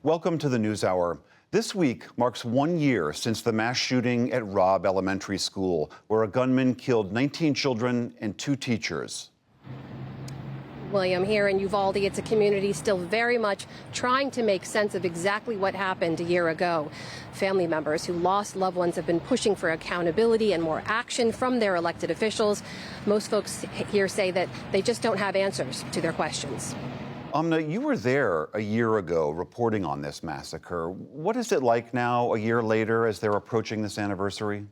Welcome to the NewsHour. This week marks 1 year since the mass shooting at Robb Elementary School, where a gunman killed 19 children and 2 teachers. William, here in Uvalde, it's a community still very much trying to make sense of exactly what happened a year ago. Family members who lost loved ones have been pushing for accountability and more action from their elected officials. Most folks here say that they just don't have answers to their questions. Amna, you were there a year ago reporting on this massacre. What is it like now, a year later, as they're approaching this anniversary?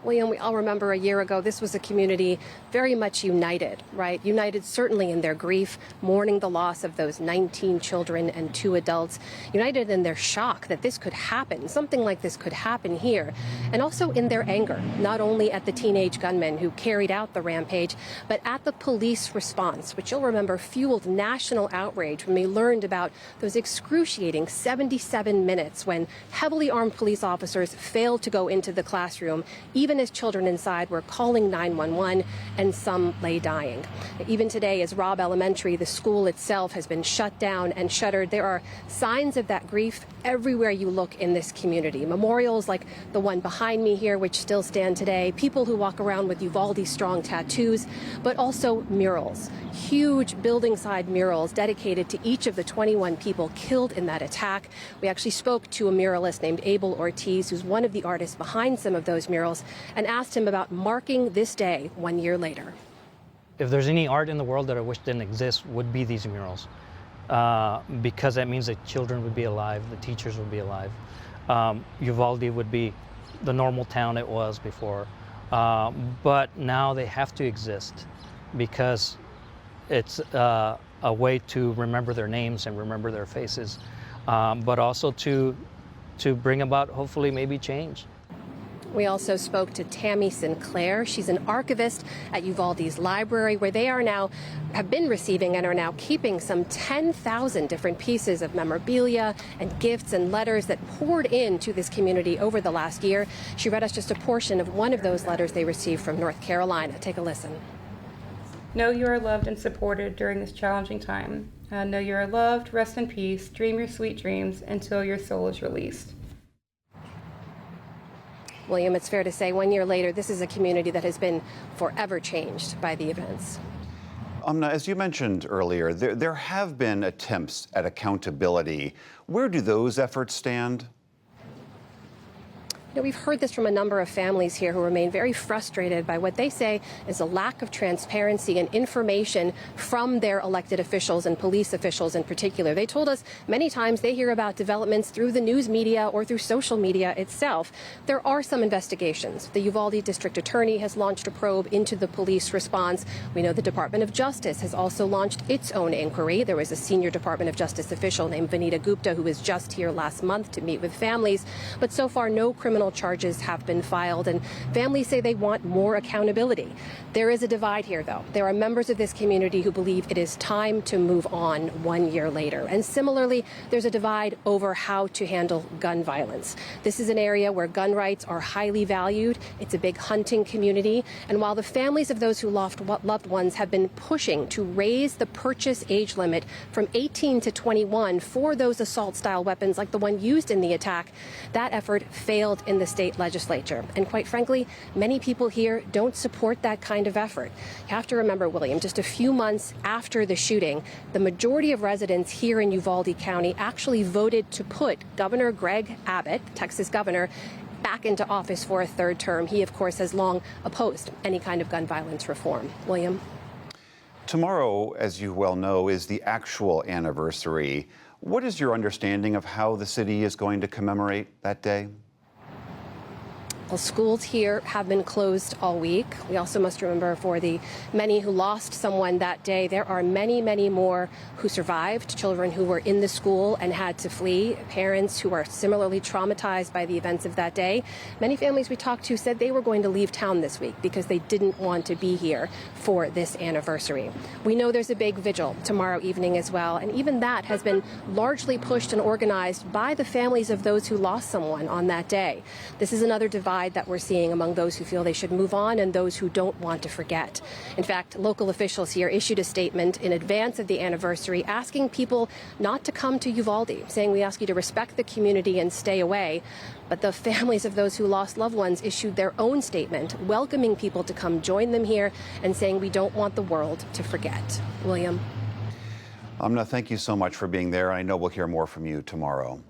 William, we all remember a year ago, this was a community very much united, right? United certainly in their grief, mourning the loss of those 19 children and 2 adults, united in their shock that this could happen, something like this could happen here, and also in their anger, not only at the teenage gunmen who carried out the rampage, but at the police response, which you'll remember fueled national outrage when we learned about those excruciating 77 minutes when heavily armed police officers failed to go into the classroom, even as children inside were calling 911 and some lay dying. Even today, as Robb Elementary, the school itself has been shut down and shuttered. There are signs of that grief everywhere you look in this community. Memorials like the one behind me here, which still stand today, people who walk around with Uvalde Strong tattoos, but also murals, huge building side murals dedicated to each of the 21 people killed in that attack. We actually spoke to a muralist named Abel Ortiz, who's one of the artists behind some of those murals, and asked him about marking this day 1 year later. If there's any art in the world that I wish didn't exist, would be these murals. Because that means that children would be alive, the teachers would be alive. Uvalde would be the normal town it was before. But now they have to exist because it's a way to remember their names and remember their faces, but also to bring about, hopefully, maybe change. We also spoke to Tammy Sinclair. She's an archivist at Uvalde's library, where they have been receiving and are now keeping some 10,000 different pieces of memorabilia and gifts and letters that poured into this community over the last year. She read us just a portion of one of those letters they received from North Carolina. Take a listen. Know you are loved and supported during this challenging time. Know you are loved, rest in peace, dream your sweet dreams until your soul is released. William, it's fair to say 1 year later, this is a community that has been forever changed by the events. Amna, as you mentioned earlier, there have been attempts at accountability. Where do those efforts stand? You know, we've heard this from a number of families here who remain very frustrated by what they say is a lack of transparency and information from their elected officials and police officials in particular. They told us many times they hear about developments through the news media or through social media itself. There are some investigations. The Uvalde District Attorney has launched a probe into the police response. We know the Department of Justice has also launched its own inquiry. There was a senior Department of Justice official named Vanita Gupta who was just here last month to meet with families. But so far, no criminal charges have been filed, and families say they want more accountability. There is a divide here, though. There are members of this community who believe it is time to move on 1 year later. And similarly, there's a divide over how to handle gun violence. This is an area where gun rights are highly valued. It's a big hunting community. And while the families of those who lost loved ones have been pushing to raise the purchase age limit from 18 to 21 for those assault-style weapons like the one used in the attack, that effort failed in the state legislature. And quite frankly, many people here don't support that kind of effort. You have to remember, William, just a few months after the shooting, the majority of residents here in Uvalde County actually voted to put Governor Greg Abbott, Texas governor, back into office for a 3rd term. He, of course, has long opposed any kind of gun violence reform. William? Tomorrow, as you well know, is the actual anniversary. What is your understanding of how the city is going to commemorate that day? Well, schools here have been closed all week. We also must remember for the many who lost someone that day, there are many, many more who survived, children who were in the school and had to flee, parents who are similarly traumatized by the events of that day. Many families we talked to said they were going to leave town this week because they didn't want to be here for this anniversary. We know there's a big vigil tomorrow evening as well, and even that has been largely pushed and organized by the families of those who lost someone on that day. This is another divide divide that we're seeing among those who feel they should move on and those who don't want to forget. In fact, local officials here issued a statement in advance of the anniversary asking people not to come to Uvalde, saying we ask you to respect the community and stay away. But the families of those who lost loved ones issued their own statement, welcoming people to come join them here and saying we don't want the world to forget. William. Amna, thank you so much for being there. I know we'll hear more from you tomorrow.